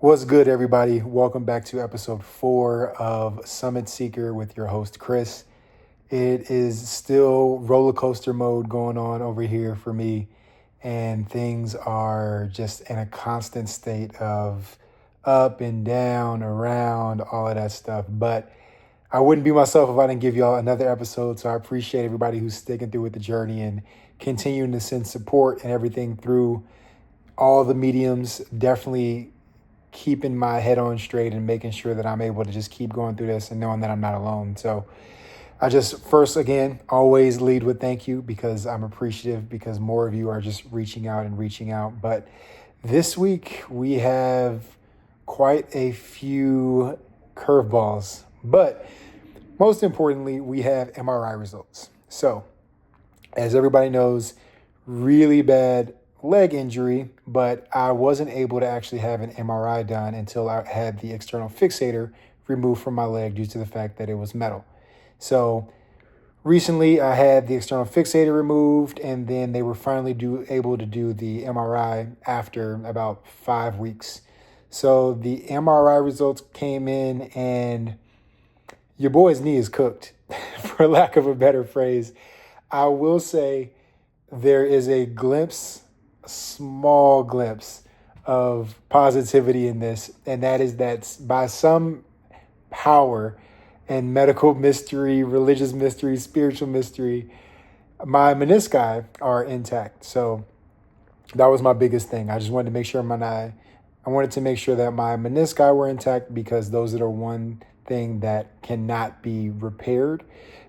What's good, everybody? Welcome back to episode 4 of Summit S33ker with your host, Chris. It is still roller coaster mode going on over here for me, and things are just in a constant state of up and down, around, all of that stuff. But I wouldn't be myself if I didn't give y'all another episode, so I appreciate everybody who's sticking through with the journey and continuing to send support and everything through all the mediums. Definitely keeping my head on straight and making sure that I'm able to just keep going through this and knowing that I'm not alone. So I just first, again, always lead with thank you because I'm appreciative because more of you are just reaching out and reaching out. But this week we have quite a few curveballs, but most importantly, we have MRI results. So as everybody knows, really bad leg injury, but I wasn't able to actually have an MRI done until I had the external fixator removed from my leg due to the fact that it was metal. So recently I had the external fixator removed, and then they were finally able to do the MRI after about 5 weeks. So the MRI results came in and your boy's knee is cooked, for lack of a better phrase. I will say there is a small glimpse of positivity in this, and that is that by some power and medical mystery, religious mystery, spiritual mystery, my menisci are intact. So that was my biggest thing. I just wanted to make sure I wanted to make sure that my menisci were intact because those are the one thing that cannot be repaired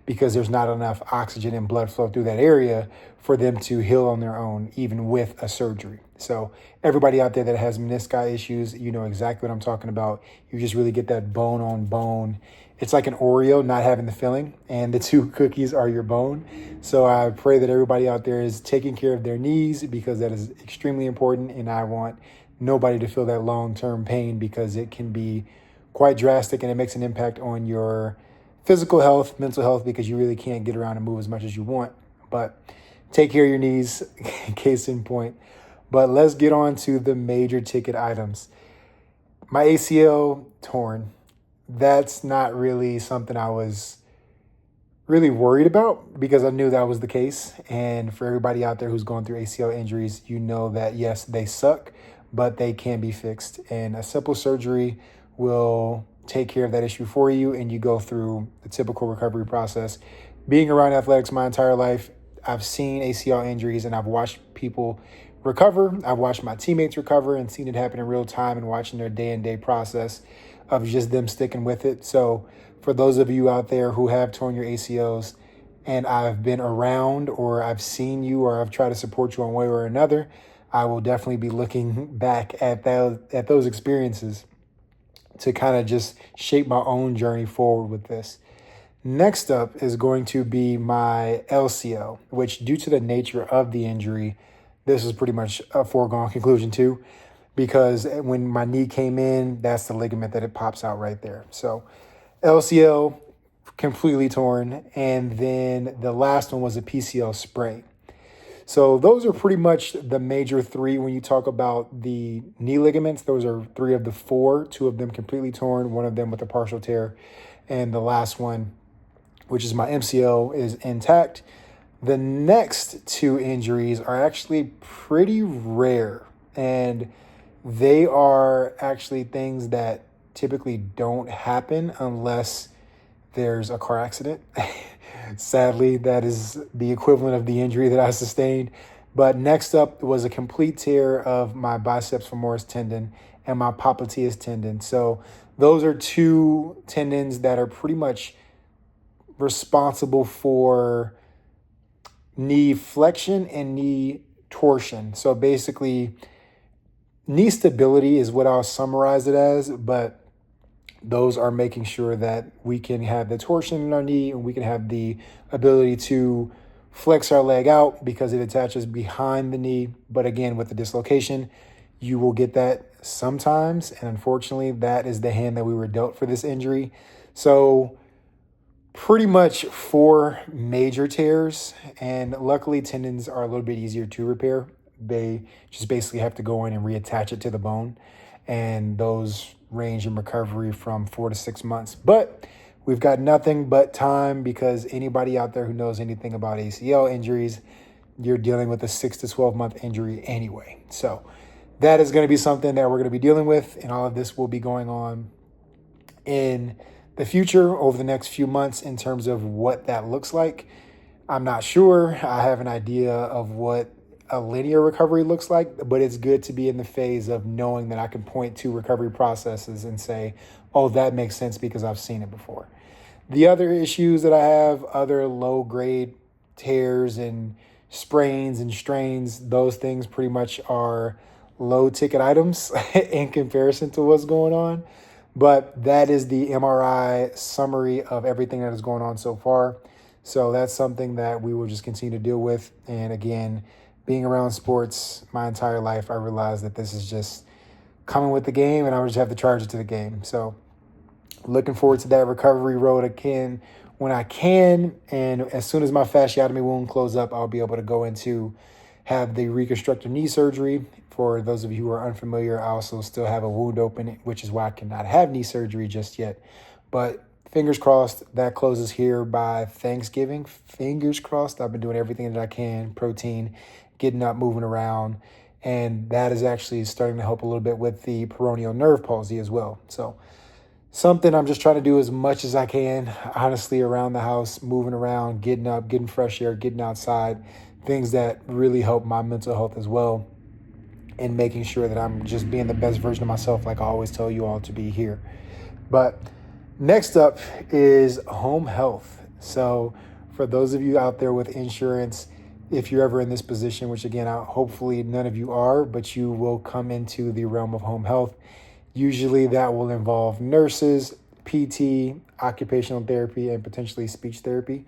because there's not enough oxygen and blood flow through that area for them to heal on their own, even with a surgery. So everybody out there that has menisci issues, you know exactly what I'm talking about. You just really get that bone on bone. It's like an Oreo not having the filling, and the two cookies are your bone. So I pray that everybody out there is taking care of their knees because that is extremely important, and I want nobody to feel that long-term pain because it can be quite drastic and it makes an impact on your physical health, mental health, because you really can't get around and move as much as you want. But take care of your knees, case in point. But let's get on to the major ticket items. My ACL torn. That's not really something I was really worried about because I knew that was the case. And for everybody out there who's going through ACL injuries, you know that, yes, they suck, but they can be fixed. And a simple surgery will take care of that issue for you, and you go through the typical recovery process. Being around athletics my entire life, I've seen ACL injuries and I've watched people recover. I've watched my teammates recover and seen it happen in real time and watching their day-to-day process of just them sticking with it. So for those of you out there who have torn your ACLs and I've been around or I've seen you or I've tried to support you one way or another, I will definitely be looking back at those experiences to kind of just shape my own journey forward with this. Next up is going to be my LCL, which due to the nature of the injury, this is pretty much a foregone conclusion too, because when my knee came in, that's the ligament that it pops out right there. So LCL completely torn. And then the last one was a PCL sprain. So those are pretty much the major three when you talk about the knee ligaments. Those are 3 of the 4, 2 of them completely torn, 1 of them with a partial tear. And the last one, which is my MCL, is intact. The next 2 injuries are actually pretty rare. And they are actually things that typically don't happen unless there's a car accident. Sadly, that is the equivalent of the injury that I sustained. But next up was a complete tear of my biceps femoris tendon and my popliteus tendon. So those are 2 tendons that are pretty much responsible for knee flexion and knee torsion. So basically, knee stability is what I'll summarize it as, but those are making sure that we can have the torsion in our knee and we can have the ability to flex our leg out because it attaches behind the knee. But again, with the dislocation, you will get that sometimes. And unfortunately, that is the hand that we were dealt for this injury. So pretty much 4 major tears. And luckily, tendons are a little bit easier to repair. They just basically have to go in and reattach it to the bone. and those range in recovery from 4 to 6 months. But we've got nothing but time, because anybody out there who knows anything about ACL injuries, you're dealing with a 6 to 12 month injury anyway. So that is going to be something that we're going to be dealing with, and all of this will be going on in the future over the next few months in terms of what that looks like. I'm not sure. I have an idea of what a linear recovery looks like, but it's good to be in the phase of knowing that I can point to recovery processes and say, oh, that makes sense because I've seen it before. The other issues that I have, other low grade tears and sprains and strains, those things pretty much are low ticket items in comparison to what's going on. But that is the MRI summary of everything that is going on so far. So that's something that we will just continue to deal with. And again, being around sports my entire life, I realized that this is just coming with the game, and I would just have to charge it to the game. So looking forward to that recovery road again when I can. And as soon as my fasciotomy wound closes up, I'll be able to go into have the reconstructive knee surgery. For those of you who are unfamiliar, I also still have a wound open, which is why I cannot have knee surgery just yet. But fingers crossed that closes here by Thanksgiving. Fingers crossed. I've been doing everything that I can, protein, getting up, moving around. And that is actually starting to help a little bit with the peroneal nerve palsy as well. So something I'm just trying to do as much as I can, honestly, around the house, moving around, getting up, getting fresh air, getting outside, things that really help my mental health as well, and making sure that I'm just being the best version of myself, like I always tell you all to be here. But next up is home health. So for those of you out there with insurance, if you're ever in this position, which again, hopefully none of you are, but you will come into the realm of home health. Usually that will involve nurses, PT, occupational therapy, and potentially speech therapy.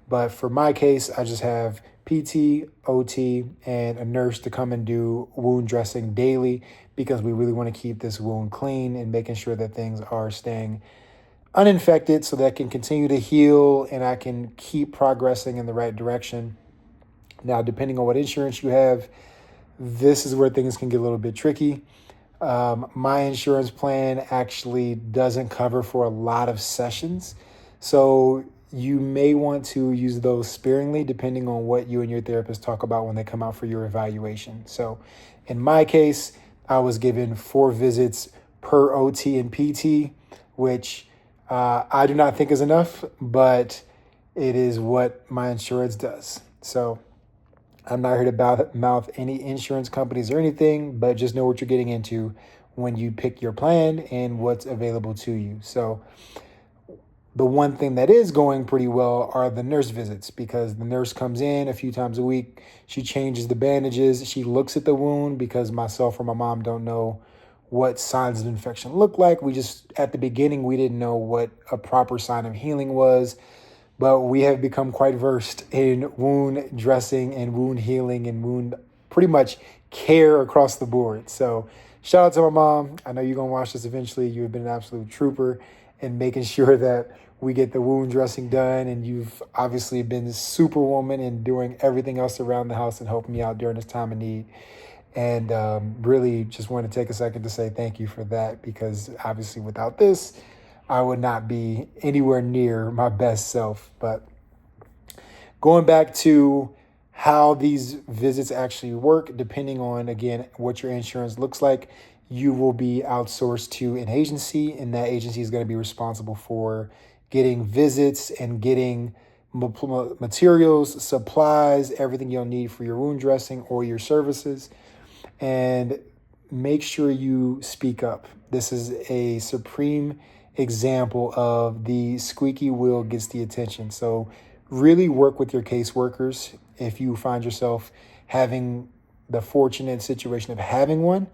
But for my case, I just have PT, OT, and a nurse to come and do wound dressing daily, because we really want to keep this wound clean and making sure that things are staying uninfected so that it can continue to heal and I can keep progressing in the right direction. Now, depending on what insurance you have, this is where things can get a little bit tricky. My insurance plan actually doesn't cover for a lot of sessions. So you may want to use those sparingly depending on what you and your therapist talk about when they come out for your evaluation. So in my case, I was given 4 visits per OT and PT, which I do not think is enough, but it is what my insurance does. So I'm not here to mouth any insurance companies or anything, but just know what you're getting into when you pick your plan and what's available to you. So the one thing that is going pretty well are the nurse visits, because the nurse comes in a few times a week. She changes the bandages. She looks at the wound, because myself or my mom don't know what signs of infection look like. We just, at the beginning, we didn't know what a proper sign of healing was. But we have become quite versed in wound dressing and wound healing and wound pretty much care across the board. So shout out to my mom. I know you're going to watch this eventually. You have been an absolute trooper in making sure that we get the wound dressing done. And you've obviously been superwoman in doing everything else around the house and helping me out during this time of need. And really just want to take a second to say thank you for that, because obviously without this, I would not be anywhere near my best self. But going back to how these visits actually work, depending on, again, what your insurance looks like, you will be outsourced to an agency, and that agency is going to be responsible for getting visits and getting materials, supplies, everything you'll need for your wound dressing or your services. And make sure you speak up. This is a supreme example of the squeaky wheel gets the attention. So really work with your caseworkers. If you find yourself having the fortunate situation of having one,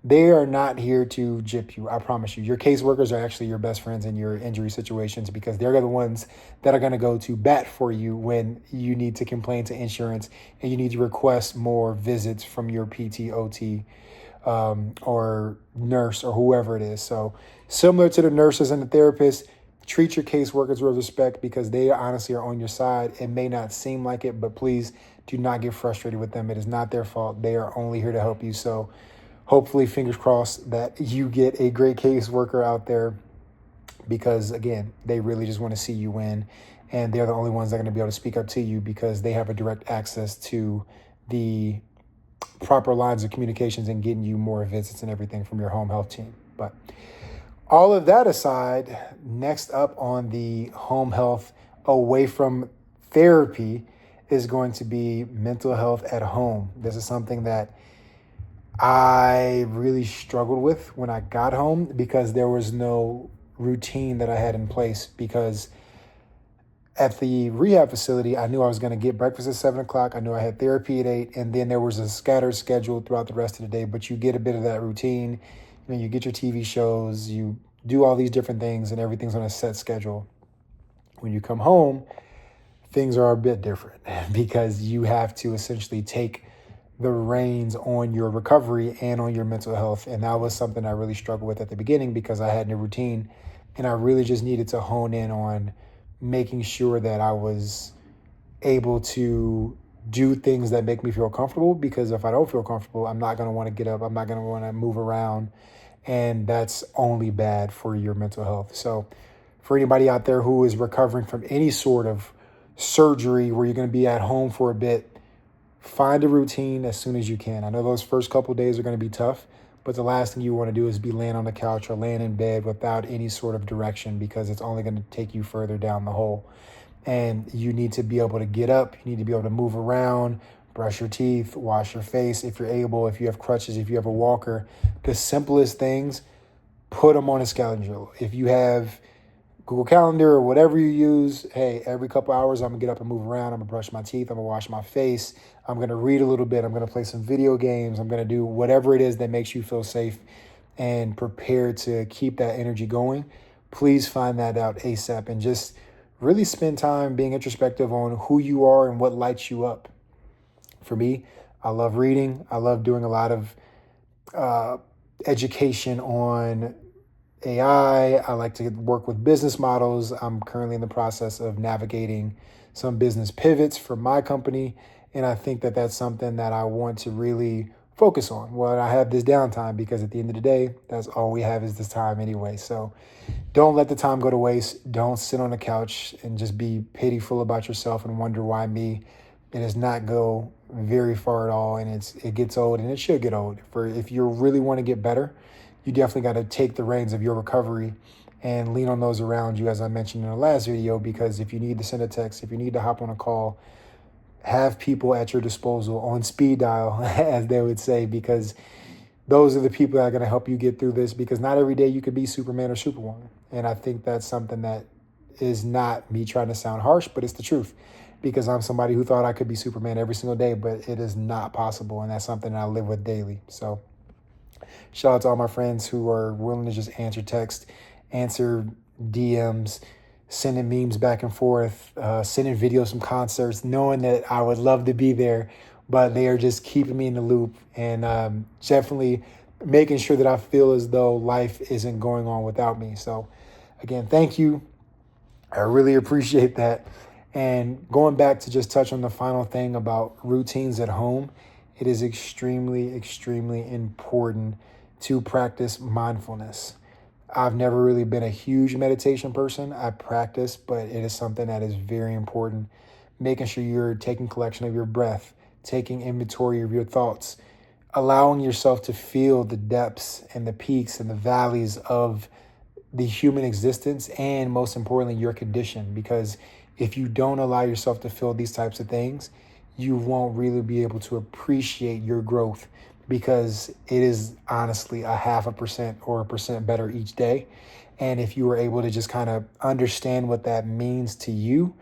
they are not here to gyp you. I promise you. Your caseworkers are actually your best friends in your injury situations, because they're the ones that are going to go to bat for you when you need to complain to insurance and you need to request more visits from your PT, OT, or nurse or whoever it is. So similar to the nurses and the therapists, treat your caseworkers with respect, because they honestly are on your side. It may not seem like it, but please do not get frustrated with them. It is not their fault. They are only here to help you. So hopefully, fingers crossed, that you get a great caseworker out there, because again, they really just want to see you win, and they're the only ones that are going to be able to speak up to you because they have a direct access to the proper lines of communications and getting you more visits and everything from your home health team. But all of that aside, next up on the home health away from therapy is going to be mental health at home. This is something that I really struggled with when I got home because there was no routine that I had in place. Because at the rehab facility, I knew I was going to get breakfast at 7 o'clock. I knew I had therapy at 8, and then there was a scattered schedule throughout the rest of the day. But you get a bit of that routine. You get your TV shows, you do all these different things, and everything's on a set schedule. When you come home, things are a bit different because you have to essentially take the reins on your recovery and on your mental health. And that was something I really struggled with at the beginning because I had no routine, and I really just needed to hone in on making sure that I was able to do things that make me feel comfortable, because if I don't feel comfortable, I'm not going to want to get up. I'm not going to want to move around. And that's only bad for your mental health. So for anybody out there who is recovering from any sort of surgery where you're going to be at home for a bit, find a routine as soon as you can. I know those first couple of days are going to be tough, but the last thing you want to do is be laying on the couch or laying in bed without any sort of direction, because it's only going to take you further down the hole. And you need to be able to get up. You need to be able to move around, brush your teeth, wash your face if you're able, if you have crutches, if you have a walker. The simplest things, put them on a schedule. If you have Google Calendar or whatever you use, hey, every couple hours I'm going to get up and move around. I'm going to brush my teeth. I'm going to wash my face. I'm going to read a little bit. I'm going to play some video games. I'm going to do whatever it is that makes you feel safe and prepared to keep that energy going. Please find that out ASAP and just really spend time being introspective on who you are and what lights you up. For me, I love reading. I love doing a lot of education on AI. I like to work with business models. I'm currently in the process of navigating some business pivots for my company. And I think that that's something that I want to really focus on. Well, I have this downtime because at the end of the day, that's all we have is this time anyway. So don't let the time go to waste. Don't sit on the couch and just be pitiful about yourself and wonder why me. It does not go very far at all, and it gets old, and it should get old. If you really want to get better, you definitely got to take the reins of your recovery and lean on those around you, as I mentioned in the last video, because if you need to send a text, if you need to hop on a call, have people at your disposal on speed dial, as they would say, because those are the people that are going to help you get through this, because not every day you could be Superman or Superwoman. And I think that's something that is not me trying to sound harsh, but it's the truth, because I'm somebody who thought I could be Superman every single day, but it is not possible. And that's something that I live with daily. So shout out to all my friends who are willing to just answer text, answer DMs, sending memes back and forth, sending videos from concerts, knowing that I would love to be there, but they are just keeping me in the loop and definitely making sure that I feel as though life isn't going on without me. So again, thank you. I really appreciate that. And going back to just touch on the final thing about routines at home, it is extremely, extremely important to practice mindfulness. I've never really been a huge meditation person. I practice, but it is something that is very important. Making sure you're taking collection of your breath, taking inventory of your thoughts, allowing yourself to feel the depths and the peaks and the valleys of the human existence, and most importantly, your condition. Because if you don't allow yourself to feel these types of things, you won't really be able to appreciate your growth, because it is honestly 0.5% or 1% better each day. And if you were able to just kind of understand what that means to you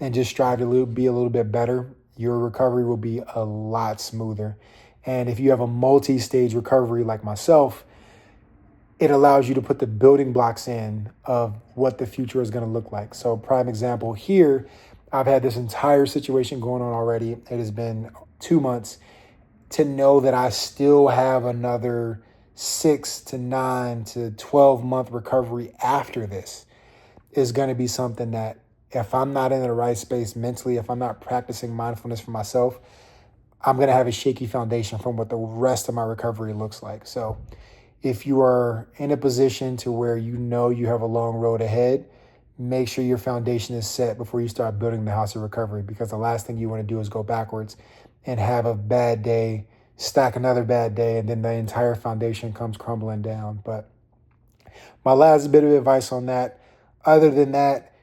and just strive to be a little bit better, your recovery will be a lot smoother. And if you have a multi-stage recovery like myself, it allows you to put the building blocks in of what the future is going to look like. So prime example here, I've had this entire situation going on already. It has been 2 months. To know that I still have another 6 to 9 to 12 month recovery after this is going to be something that if I'm not in the right space mentally, if I'm not practicing mindfulness for myself, I'm going to have a shaky foundation from what the rest of my recovery looks like. So if you are in a position to where you know you have a long road ahead, make sure your foundation is set before you start building the house of recovery, because the last thing you want to do is go backwards and have a bad day, stack another bad day, and then the entire foundation comes crumbling down. But my last bit of advice on that, other than that,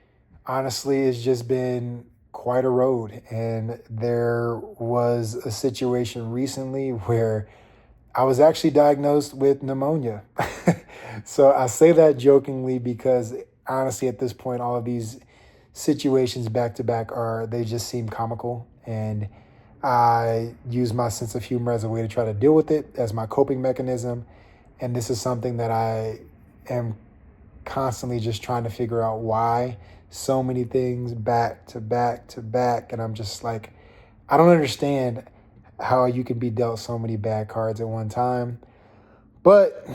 honestly, it's just been quite a road. And there was a situation recently where I was actually diagnosed with pneumonia. So I say that jokingly because honestly, at this point, all of these situations back to back they just seem comical. And I use my sense of humor as a way to try to deal with it as my coping mechanism. And this is something that I am constantly just trying to figure out why so many things back to back to back. And I'm just like, I don't understand how you can be dealt so many bad cards at one time. But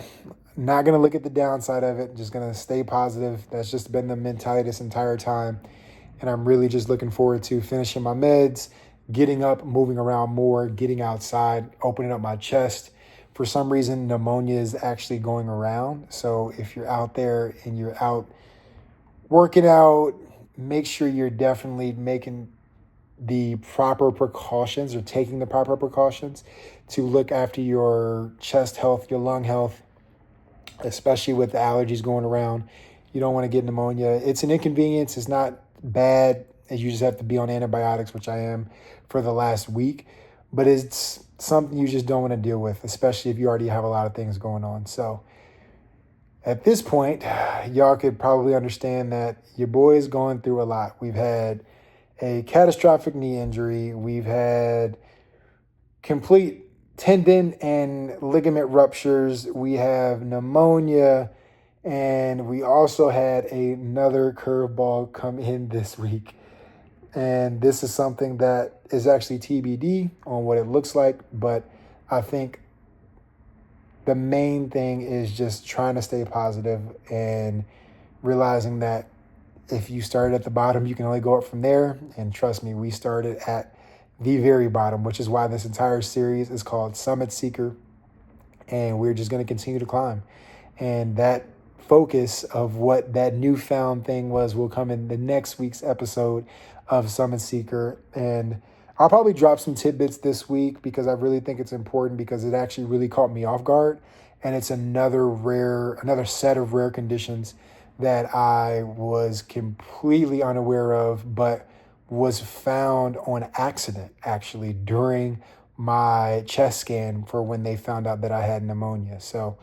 not going to look at the downside of it. Just going to stay positive. That's just been the mentality this entire time. And I'm really just looking forward to finishing my meds, getting up, moving around more, getting outside, opening up my chest. For some reason, pneumonia is actually going around. So if you're out there and you're out working out, make sure you're definitely making the proper precautions or taking the proper precautions to look after your chest health, your lung health, especially with the allergies going around. You don't want to get pneumonia. It's an inconvenience. It's not bad. You just have to be on antibiotics, which I am for the last week. But it's something you just don't want to deal with, especially if you already have a lot of things going on. So at this point, y'all could probably understand that your boy is going through a lot. We've had a catastrophic knee injury. We've had complete tendon and ligament ruptures. We have pneumonia. And we also had another curveball come in this week. And this is something that is actually TBD on what it looks like. But I think the main thing is just trying to stay positive and realizing that if you started at the bottom, you can only go up from there. And trust me, we started at the very bottom, which is why this entire series is called Summit S33ker. And we're just going to continue to climb. And that focus of what that newfound thing was will come in the next week's episode of Summit S33ker. And I'll probably drop some tidbits this week because I really think it's important, because it actually really caught me off guard. And it's another set of rare conditions that I was completely unaware of, but was found on accident actually during my chest scan for when they found out that I had pneumonia. So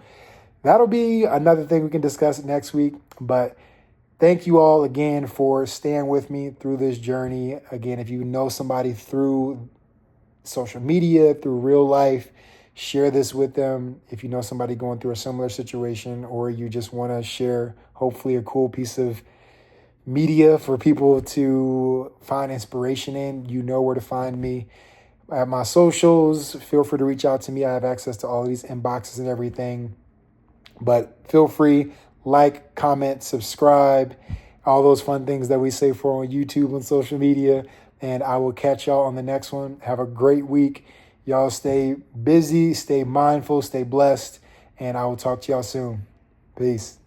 that'll be another thing we can discuss next week. But thank you all again for staying with me through this journey. Again, if you know somebody through social media, through real life, share this with them. If you know somebody going through a similar situation, or you just want to share, hopefully, a cool piece of media for people to find inspiration in, you know where to find me. At my socials, feel free to reach out to me. I have access to all of these inboxes and everything. But feel free, like, comment, subscribe, all those fun things that we say for on YouTube and social media. And I will catch y'all on the next one. Have a great week. Y'all stay busy, stay mindful, stay blessed. And I will talk to y'all soon. Peace.